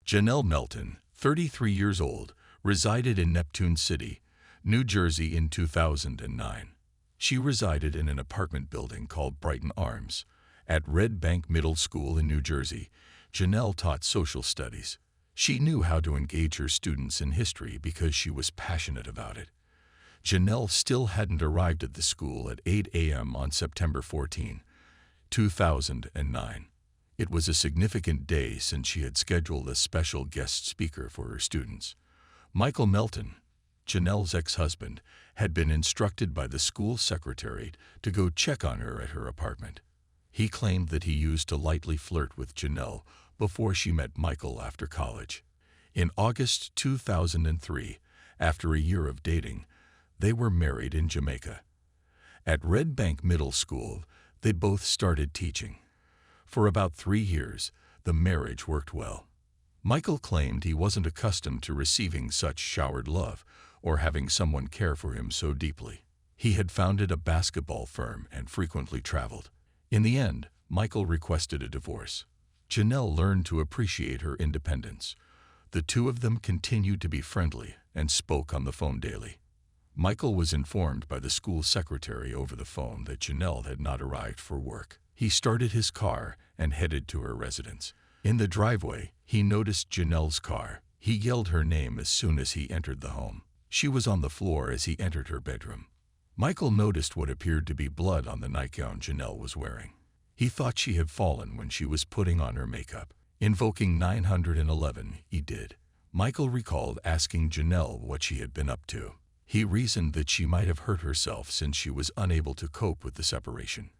Jonelle Melton, 33 years old, resided in Neptune City, New Jersey in 2009. She resided in an apartment building called Brighton Arms. At Red Bank Middle School in New Jersey, Jonelle taught social studies. She knew how to engage her students in history because she was passionate about it. Jonelle still hadn't arrived at the school at 8 a.m. on September 14, 2009. It was a significant day since she had scheduled a special guest speaker for her students. Michael Melton, Jonelle's ex-husband, had been instructed by the school secretary to go check on her at her apartment. He claimed that he used to lightly flirt with Jonelle before she met Michael after college. In August 2003, after a year of dating, they were married in Jamaica. At Red Bank Middle School, they both started teaching. For about 3 years, the marriage worked well. Michael claimed he wasn't accustomed to receiving such showered love or having someone care for him so deeply. He had founded a basketball firm and frequently traveled. In the end, Michael requested a divorce. Jonelle learned to appreciate her independence. The two of them continued to be friendly and spoke on the phone daily. Michael was informed by the school secretary over the phone that Jonelle had not arrived for work. He started his car and headed to her residence. In the driveway, he noticed Jonelle's car. He yelled her name as soon as he entered the home. She was on the floor as he entered her bedroom. Michael noticed what appeared to be blood on the nightgown Jonelle was wearing. He thought she had fallen when she was putting on her makeup. Invoking 911, he did. Michael recalled asking Jonelle what she had been up to. He reasoned that she might have hurt herself since she was unable to cope with the separation.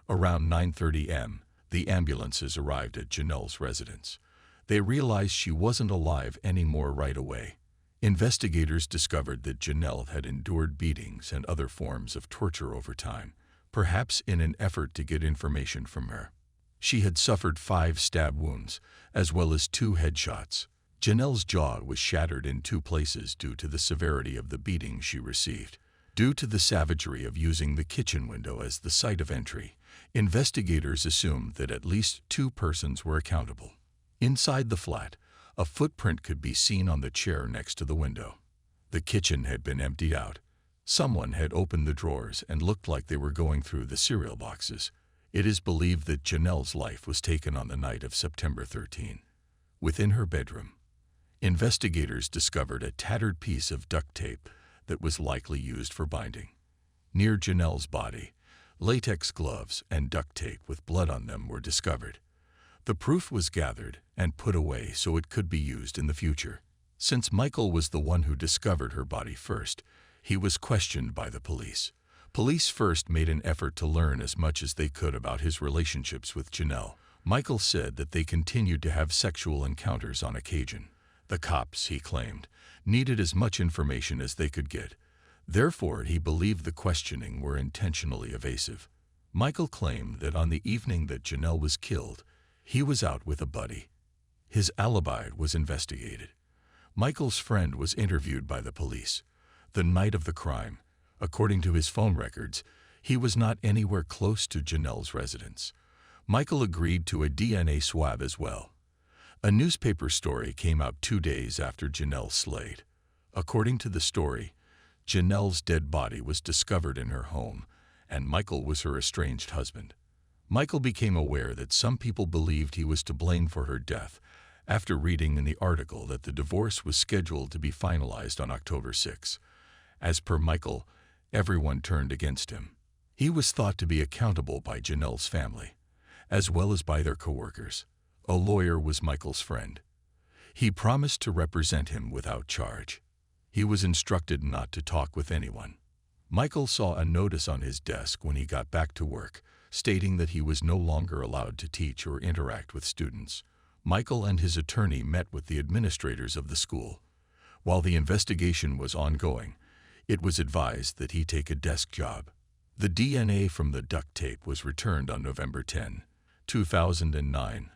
Around 9:30 a.m., the ambulances arrived at Jonelle's residence. They realized she wasn't alive anymore right away. Investigators discovered that Jonelle had endured beatings and other forms of torture over time, perhaps in an effort to get information from her. She had suffered 5 stab wounds, as well as 2 headshots. Jonelle's jaw was shattered in 2 places due to the severity of the beating she received. Due to the savagery of using the kitchen window as the site of entry, investigators assumed that at least 2 persons were accountable. Inside the flat, a footprint could be seen on the chair next to the window. The kitchen had been emptied out. Someone had opened the drawers and looked like they were going through the cereal boxes. It is believed that Jonelle's life was taken on the night of September 13. Within her bedroom, investigators discovered a tattered piece of duct tape that was likely used for binding. Near Jonelle's body, latex gloves and duct tape with blood on them were discovered. The proof was gathered and put away so it could be used in the future. Since Michael was the one who discovered her body first, he was questioned by the police. Police first made an effort to learn as much as they could about his relationships with Jonelle. Michael said that they continued to have sexual encounters on occasion. The cops, he claimed, needed as much information as they could get. Therefore, he believed the questioning were intentionally evasive. Michael claimed that on the evening that Jonelle was killed, he was out with a buddy. His alibi was investigated. Michael's friend was interviewed by the police. The night of the crime, according to his phone records, he was not anywhere close to Jonelle's residence. Michael agreed to a DNA swab as well. A newspaper story came out 2 days after Jonelle slayed. According to the story, Jonelle's dead body was discovered in her home, and Michael was her estranged husband. Michael became aware that some people believed he was to blame for her death after reading in the article that the divorce was scheduled to be finalized on October 6. As per Michael, everyone turned against him. He was thought to be accountable by Jonelle's family, as well as by their coworkers. A lawyer was Michael's friend. He promised to represent him without charge. He was instructed not to talk with anyone. Michael saw a notice on his desk when he got back to work, stating that he was no longer allowed to teach or interact with students. Michael and his attorney met with the administrators of the school. While the investigation was ongoing, it was advised that he take a desk job. The DNA from the duct tape was returned on November 10, 2009,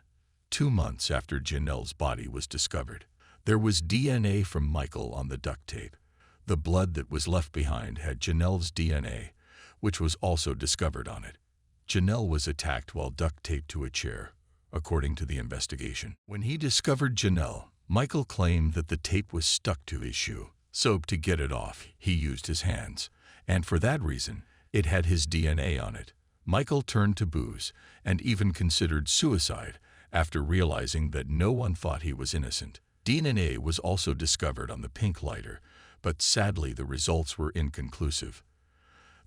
2 months after Jonelle's body was discovered. There was DNA from Michael on the duct tape. The blood that was left behind had Jonelle's DNA, which was also discovered on it. Jonelle was attacked while duct taped to a chair, according to the investigation. When he discovered Jonelle, Michael claimed that the tape was stuck to his shoe, so to get it off, he used his hands, and for that reason, it had his DNA on it. Michael turned to booze and even considered suicide after realizing that no one thought he was innocent. DNA was also discovered on the pink lighter, but sadly the results were inconclusive.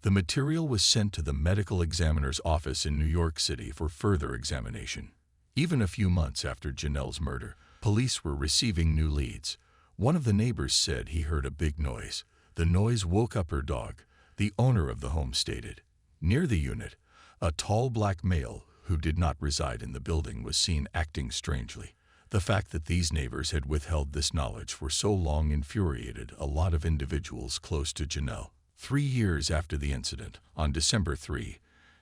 The material was sent to the medical examiner's office in New York City for further examination. Even a few months after Jonelle's murder, police were receiving new leads. One of the neighbors said he heard a big noise. The noise woke up her dog, the owner of the home stated. Near the unit, a tall black male who did not reside in the building was seen acting strangely. The fact that these neighbors had withheld this knowledge for so long infuriated a lot of individuals close to Jonelle. 3 years after the incident, on December 3,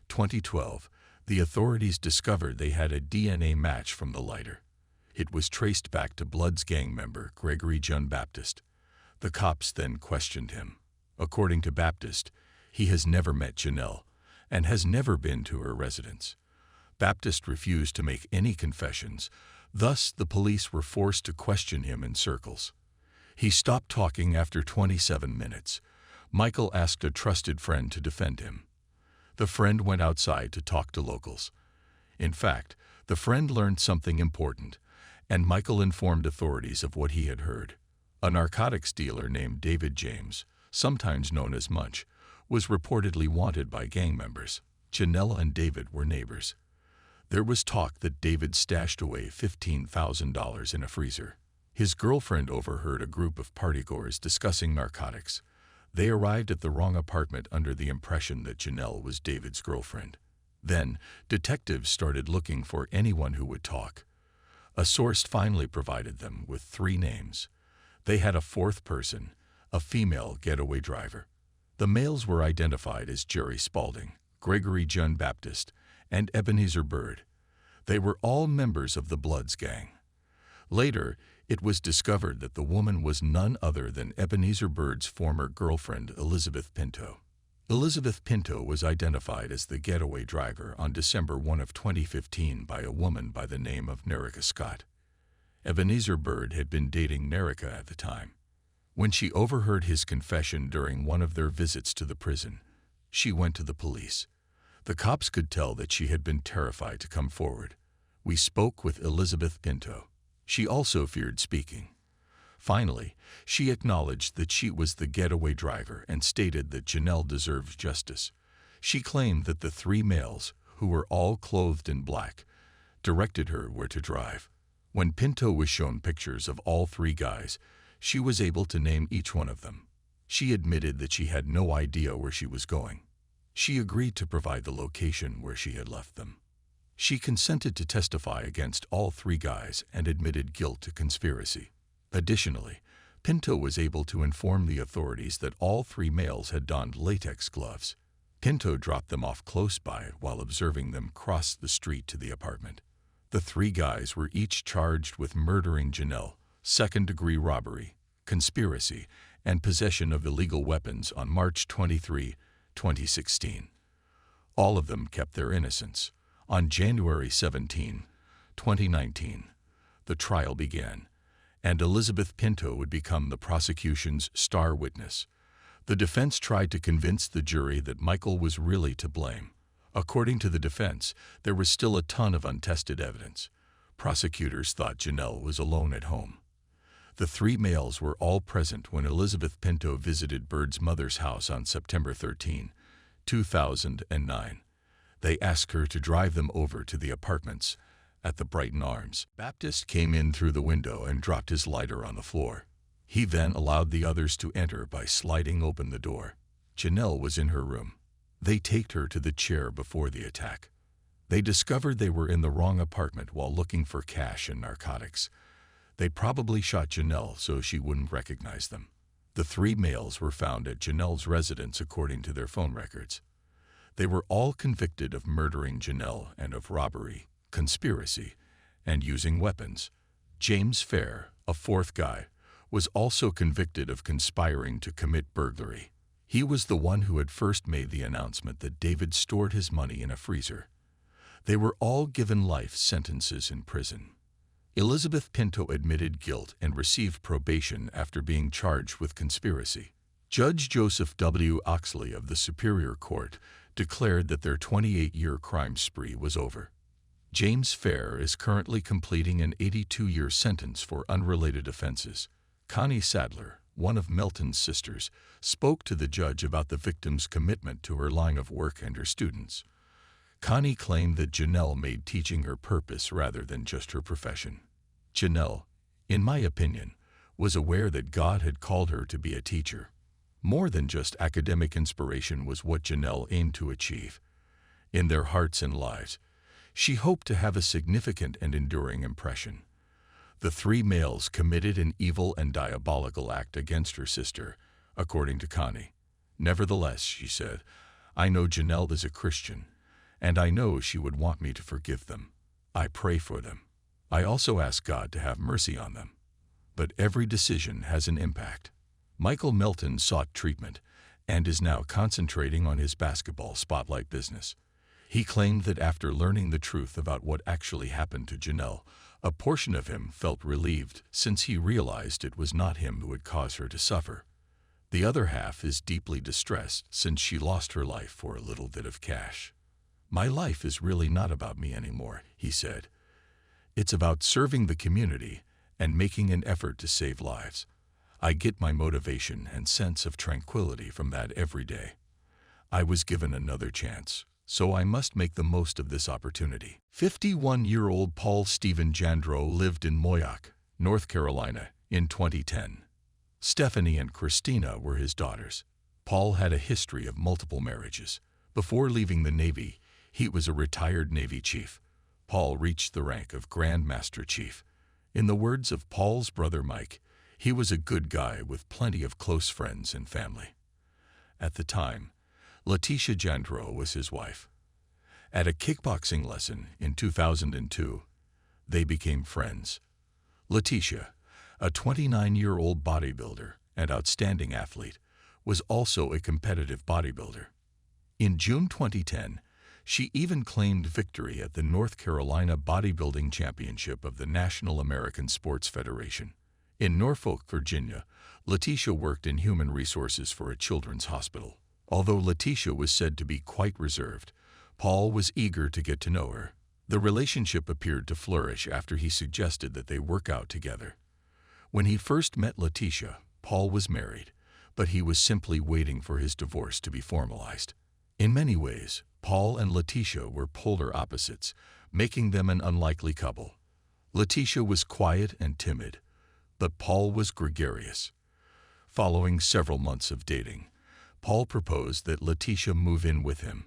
2012, the authorities discovered they had a DNA match from the lighter. It was traced back to Blood's gang member Gregory John Baptist. The cops then questioned him. According to Baptist, he has never met Jonelle and has never been to her residence. Baptist refused to make any confessions, thus the police were forced to question him in circles. He stopped talking after 27 minutes. Michael asked a trusted friend to defend him. The friend went outside to talk to locals. In fact, the friend learned something important, and Michael informed authorities of what he had heard. A narcotics dealer named David James, sometimes known as Munch, was reportedly wanted by gang members. Jonelle and David were neighbors. There was talk that David stashed away $15,000 in a freezer. His girlfriend overheard a group of partygoers discussing narcotics. They arrived at the wrong apartment under the impression that Jonelle was David's girlfriend. Then, detectives started looking for anyone who would talk. A source finally provided them with 3 names. They had a 4th person, a female getaway driver. The males were identified as Jerry Spalding, Gregory John Baptist, and Ebenezer Bird. They were all members of the Bloods gang. Later, it was discovered that the woman was none other than Ebenezer Bird's former girlfriend, Elizabeth Pinto. Elizabeth Pinto was identified as the getaway driver on December 1 of 2015 by a woman by the name of Nerica Scott. Ebenezer Bird had been dating Nerica at the time. When she overheard his confession during one of their visits to the prison, she went to the police. The cops could tell that she had been terrified to come forward. We spoke with Elizabeth Pinto. She also feared speaking. Finally, she acknowledged that she was the getaway driver and stated that Jonelle deserved justice. She claimed that the 3 males, who were all clothed in black, directed her where to drive. When Pinto was shown pictures of all 3 guys, she was able to name each one of them. She admitted that she had no idea where she was going. She agreed to provide the location where she had left them. She consented to testify against all 3 guys and admitted guilt to conspiracy. Additionally, Pinto was able to inform the authorities that all 3 males had donned latex gloves. Pinto dropped them off close by while observing them cross the street to the apartment. The 3 guys were each charged with murdering Jonelle, second-degree robbery, conspiracy, and possession of illegal weapons on March 23, 2016. All of them kept their innocence. On January 17, 2019, the trial began, and Elizabeth Pinto would become the prosecution's star witness. The defense tried to convince the jury that Michael was really to blame. According to the defense, there was still a ton of untested evidence. Prosecutors thought Jonelle was alone at home. The 3 males were all present when Elizabeth Pinto visited Bird's mother's house on September 13, 2009. They asked her to drive them over to the apartments at the Brighton Arms. Baptist came in through the window and dropped his lighter on the floor. He then allowed the others to enter by sliding open the door. Jonelle was in her room. They taked her to the chair before the attack. They discovered they were in the wrong apartment while looking for cash and narcotics. They probably shot Jonelle so she wouldn't recognize them. The 3 males were found at Jonelle's residence according to their phone records. They were all convicted of murdering Jonelle and of robbery, conspiracy, and using weapons. James Fair, a 4th guy, was also convicted of conspiring to commit burglary. He was the one who had first made the announcement that David stored his money in a freezer. They were all given life sentences in prison. Elizabeth Pinto admitted guilt and received probation after being charged with conspiracy. Judge Joseph W. Oxley of the Superior Court declared that their 28-year crime spree was over. James Fair is currently completing an 82-year sentence for unrelated offenses. Connie Sadler, one of Melton's sisters, spoke to the judge about the victim's commitment to her line of work and her students. Connie claimed that Jonelle made teaching her purpose rather than just her profession. Jonelle, in my opinion, was aware that God had called her to be a teacher. More than just academic inspiration was what Jonelle aimed to achieve. In their hearts and lives, she hoped to have a significant and enduring impression. The three males committed an evil and diabolical act against her sister, according to Connie. Nevertheless, she said, I know Jonelle is a Christian, and I know she would want me to forgive them. I pray for them. I also ask God to have mercy on them. But every decision has an impact. Michael Melton sought treatment and is now concentrating on his basketball spotlight business. He claimed that after learning the truth about what actually happened to Jonelle, a portion of him felt relieved since he realized it was not him who had caused her to suffer. The other half is deeply distressed since she lost her life for a little bit of cash. My life is really not about me anymore, he said. It's about serving the community and making an effort to save lives. I get my motivation and sense of tranquility from that every day. I was given another chance, so I must make the most of this opportunity. 51-year-old Paul Stephen Jandreau lived in Moyock, North Carolina, in 2010. Stephanie and Christina were his daughters. Paul had a history of multiple marriages. Before leaving the Navy, he was a retired Navy chief. Paul reached the rank of Grand Master Chief. In the words of Paul's brother Mike, he was a good guy with plenty of close friends and family. At the time, Letitia Jandreau was his wife. At a kickboxing lesson in 2002, they became friends. Letitia, a 29-year-old bodybuilder and outstanding athlete, was also a competitive bodybuilder. In June 2010, she even claimed victory at the North Carolina Bodybuilding Championship of the National American Sports Federation. In Norfolk, Virginia, Letitia worked in human resources for a children's hospital. Although Letitia was said to be quite reserved, Paul was eager to get to know her. The relationship appeared to flourish after he suggested that they work out together. When he first met Letitia, Paul was married, but he was simply waiting for his divorce to be formalized. In many ways, Paul and Letitia were polar opposites, making them an unlikely couple. Letitia was quiet and timid, but Paul was gregarious. Following several months of dating, Paul proposed that Letitia move in with him.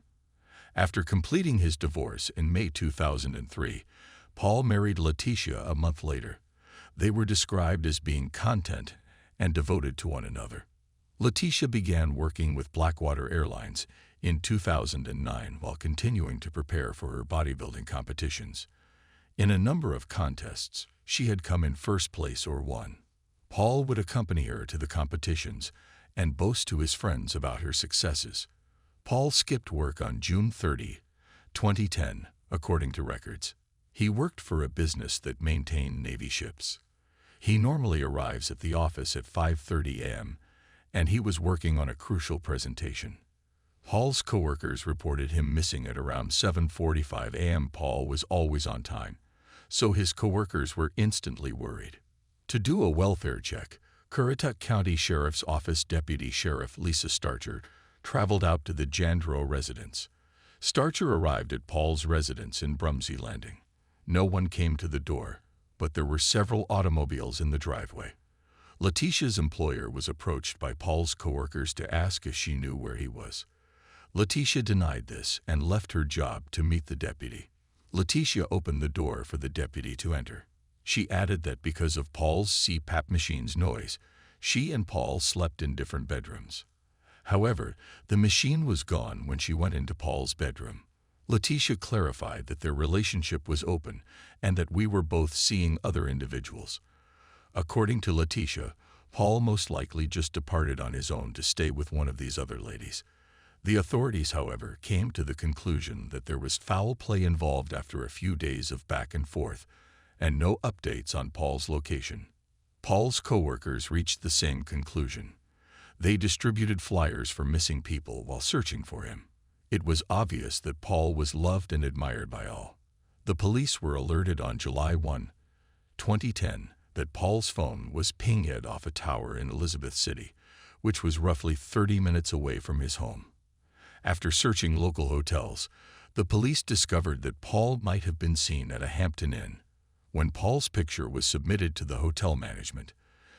After completing his divorce in May 2003, Paul married Letitia a month later. They were described as being content and devoted to one another. Letitia began working with Blackwater Airlines in 2009 while continuing to prepare for her bodybuilding competitions. In a number of contests, she had come in first place or won. Paul would accompany her to the competitions and boast to his friends about her successes. Paul skipped work on June 30, 2010, according to records. He worked for a business that maintained Navy ships. He normally arrives at the office at 5:30 a.m., and he was working on a crucial presentation. Paul's coworkers reported him missing at around 7:45 a.m. Paul was always on time, so his coworkers were instantly worried. To do a welfare check, Currituck County Sheriff's Office Deputy Sheriff Lisa Starcher traveled out to the Jandreau residence. Starcher arrived at Paul's residence in Brumsey Landing. No one came to the door, but there were several automobiles in the driveway. Letitia's employer was approached by Paul's coworkers to ask if she knew where he was. Letitia denied this and left her job to meet the deputy. Letitia opened the door for the deputy to enter. She added that because of Paul's CPAP machine's noise, she and Paul slept in different bedrooms. However, the machine was gone when she went into Paul's bedroom. Letitia clarified that their relationship was open and that we were both seeing other individuals. According to Letitia, Paul most likely just departed on his own to stay with one of these other ladies. The authorities, however, came to the conclusion that there was foul play involved after a few days of back and forth, and no updates on Paul's location. Paul's coworkers reached the same conclusion. They distributed flyers for missing people while searching for him. It was obvious that Paul was loved and admired by all. The police were alerted on July 1, 2010, that Paul's phone was pinged off a tower in Elizabeth City, which was roughly 30 minutes away from his home. After searching local hotels, the police discovered that Paul might have been seen at a Hampton Inn. When Paul's picture was submitted to the hotel management,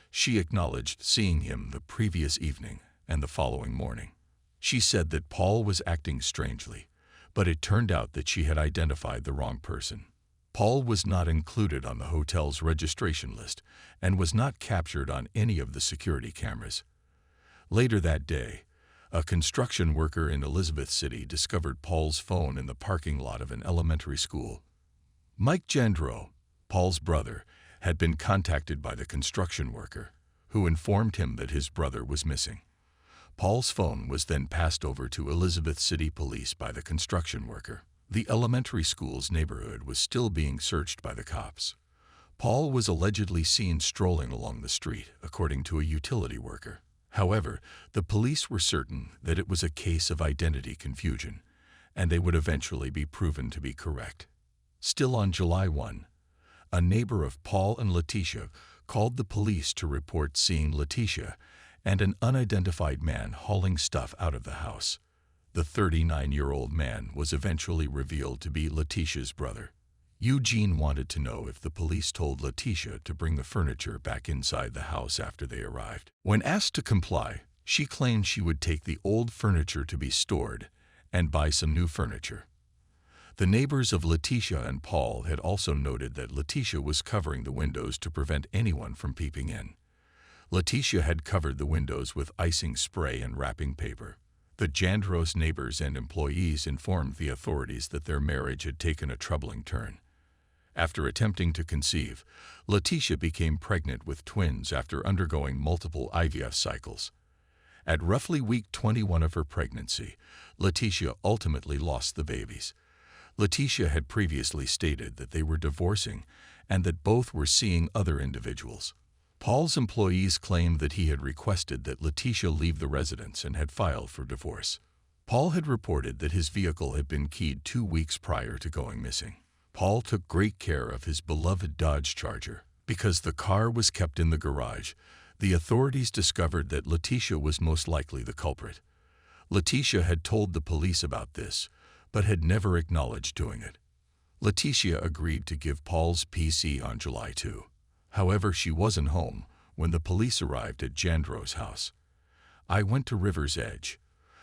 she acknowledged seeing him the previous evening and the following morning. She said that Paul was acting strangely, but it turned out that she had identified the wrong person. Paul was not included on the hotel's registration list and was not captured on any of the security cameras. Later that day, a construction worker in Elizabeth City discovered Paul's phone in the parking lot of an elementary school. Mike Jandreau, Paul's brother, had been contacted by the construction worker, who informed him that his brother was missing. Paul's phone was then passed over to Elizabeth City Police by the construction worker. The elementary school's neighborhood was still being searched by the cops. Paul was allegedly seen strolling along the street, according to a utility worker. However, the police were certain that it was a case of identity confusion, and they would eventually be proven to be correct. Still on July 1, a neighbor of Paul and Letitia called the police to report seeing Letitia and an unidentified man hauling stuff out of the house. The 39-year-old man was eventually revealed to be Letitia's brother. Eugene wanted to know if the police told Letitia to bring the furniture back inside the house after they arrived. When asked to comply, she claimed she would take the old furniture to be stored and buy some new furniture. The neighbors of Letitia and Paul had also noted that Letitia was covering the windows to prevent anyone from peeping in. Letitia had covered the windows with icing spray and wrapping paper. The Jandreau's neighbors and employees informed the authorities that their marriage had taken a troubling turn. After attempting to conceive, Letitia became pregnant with twins after undergoing multiple IVF cycles. At roughly week 21 of her pregnancy, Letitia ultimately lost the babies. Letitia had previously stated that they were divorcing and that both were seeing other individuals. Paul's employees claimed that he had requested that Letitia leave the residence and had filed for divorce. Paul had reported that his vehicle had been keyed 2 weeks prior to going missing. Paul took great care of his beloved Dodge Charger. Because the car was kept in the garage, the authorities discovered that Letitia was most likely the culprit. Letitia had told the police about this, but had never acknowledged doing it. Letitia agreed to give Paul's PC on July 2. However, she wasn't home when the police arrived at Jandreau's house. "I went to River's Edge.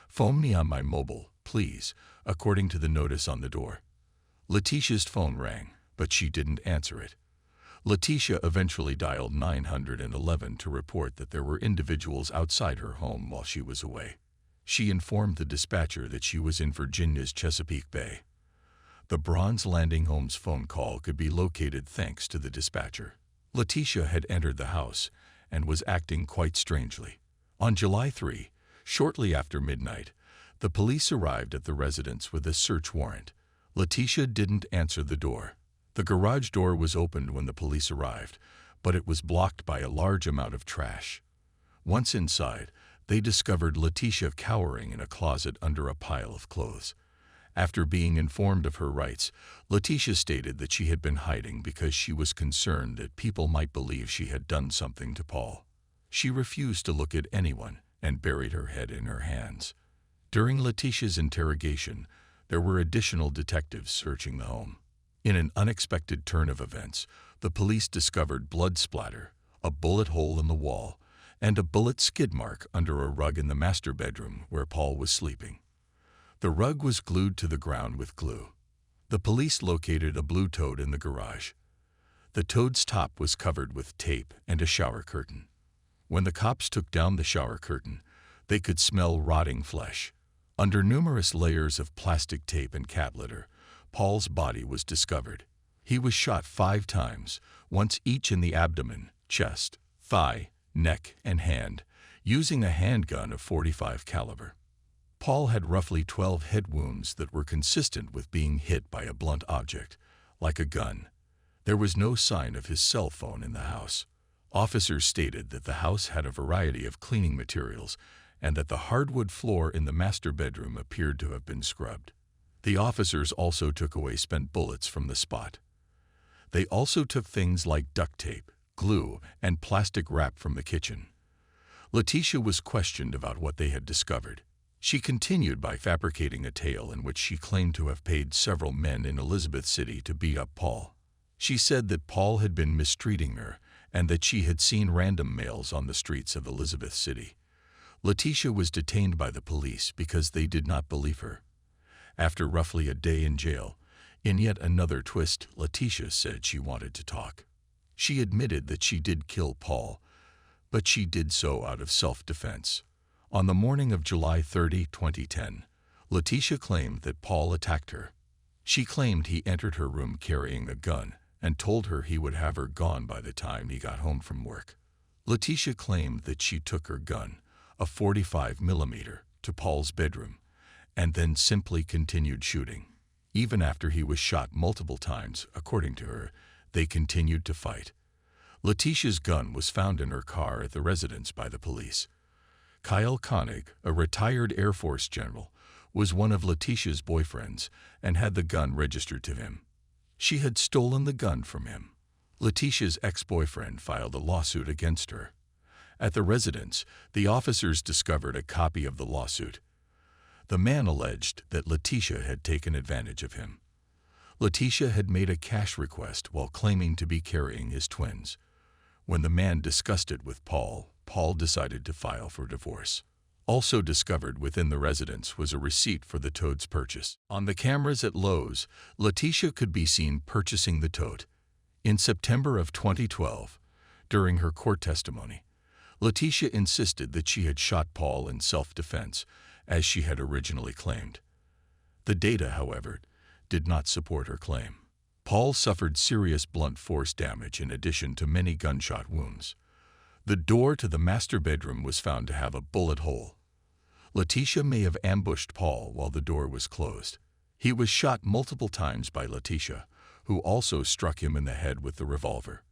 Phone me on my mobile, please," according to the notice on the door. Letitia's phone rang, but she didn't answer it. Letitia eventually dialed 911 to report that there were individuals outside her home while she was away. She informed the dispatcher that she was in Virginia's Chesapeake Bay. The Bronze Landing home's phone call could be located thanks to the dispatcher. Letitia had entered the house and was acting quite strangely. On July 3, shortly after midnight, the police arrived at the residence with a search warrant. Letitia didn't answer the door. The garage door was opened when the police arrived, but it was blocked by a large amount of trash. Once inside, they discovered Letitia cowering in a closet under a pile of clothes. After being informed of her rights, Letitia stated that she had been hiding because she was concerned that people might believe she had done something to Paul. She refused to look at anyone and buried her head in her hands. During Letitia's interrogation, there were additional detectives searching the home. In an unexpected turn of events, the police discovered blood splatter, a bullet hole in the wall, and a bullet skid mark under a rug in the master bedroom where Paul was sleeping. The rug was glued to the ground with glue. The police located a blue toad in the garage. The toad's top was covered with tape and a shower curtain. When the cops took down the shower curtain, they could smell rotting flesh. Under numerous layers of plastic tape and cat litter, Paul's body was discovered. He was shot 5 times, once each in the abdomen, chest, thigh, neck, and hand, using a handgun of .45 caliber. Paul had roughly 12 head wounds that were consistent with being hit by a blunt object, like a gun. There was no sign of his cell phone in the house. Officers stated that the house had a variety of cleaning materials and that the hardwood floor in the master bedroom appeared to have been scrubbed. The officers also took away spent bullets from the spot. They also took things like duct tape, glue, and plastic wrap from the kitchen. Letitia was questioned about what they had discovered. She continued by fabricating a tale in which she claimed to have paid several men in Elizabeth City to beat up Paul. She said that Paul had been mistreating her and that she had seen random males on the streets of Elizabeth City. Letitia was detained by the police because they did not believe her. After roughly a day in jail, in yet another twist, Letitia said she wanted to talk. She admitted that she did kill Paul, but she did so out of self-defense. On the morning of July 30, 2010, Letitia claimed that Paul attacked her. She claimed he entered her room carrying a gun and told her he would have her gone by the time he got home from work. Letitia claimed that she took her gun, a .45mm, to Paul's bedroom, and then simply continued shooting. Even after he was shot multiple times, according to her, they continued to fight. Letitia's gun was found in her car at the residence by the police. Kyle Koenig, a retired Air Force general, was one of Letitia's boyfriends and had the gun registered to him. She had stolen the gun from him. Letitia's ex-boyfriend filed a lawsuit against her. At the residence, the officers discovered a copy of the lawsuit. The man alleged that Letitia had taken advantage of him. Letitia had made a cash request while claiming to be carrying his twins. When the man discussed it with Paul, Paul decided to file for divorce. Also discovered within the residence was a receipt for the toad's purchase. On the cameras at Lowe's, Letitia could be seen purchasing the toad. In September of 2012, during her court testimony, Letitia insisted that she had shot Paul in self-defense, as she had originally claimed. The data, however, did not support her claim. Paul suffered serious blunt force damage in addition to many gunshot wounds. The door to the master bedroom was found to have a bullet hole. Letitia may have ambushed Paul while the door was closed. He was shot multiple times by Letitia, who also struck him in the head with the revolver.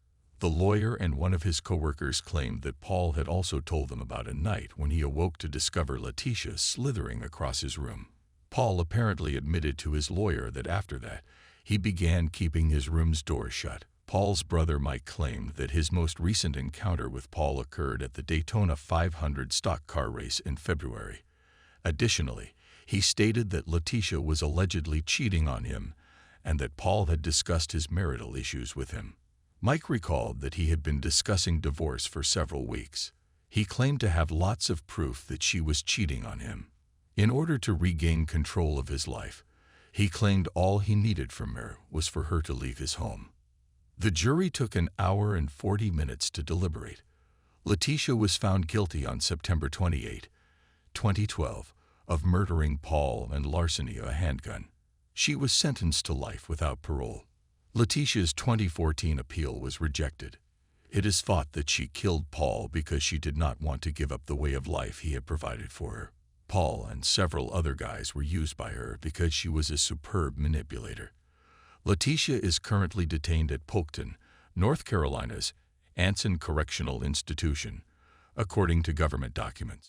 The lawyer and one of his co-workers claimed that Paul had also told them about a night when he awoke to discover Letitia slithering across his room. Paul apparently admitted to his lawyer that after that, he began keeping his room's door shut. Paul's brother Mike claimed that his most recent encounter with Paul occurred at the Daytona 500 stock car race in February. Additionally, he stated that Letitia was allegedly cheating on him and that Paul had discussed his marital issues with him. Mike recalled that he had been discussing divorce for several weeks. He claimed to have lots of proof that she was cheating on him. In order to regain control of his life, he claimed all he needed from her was for her to leave his home. The jury took an hour and 40 minutes to deliberate. Letitia was found guilty on September 28, 2012, of murdering Paul and larceny of a handgun. She was sentenced to life without parole. Letitia's 2014 appeal was rejected. It is thought that she killed Paul because she did not want to give up the way of life he had provided for her. Paul and several other guys were used by her because she was a superb manipulator. Letitia is currently detained at Polkton, North Carolina's Anson Correctional Institution, according to government documents.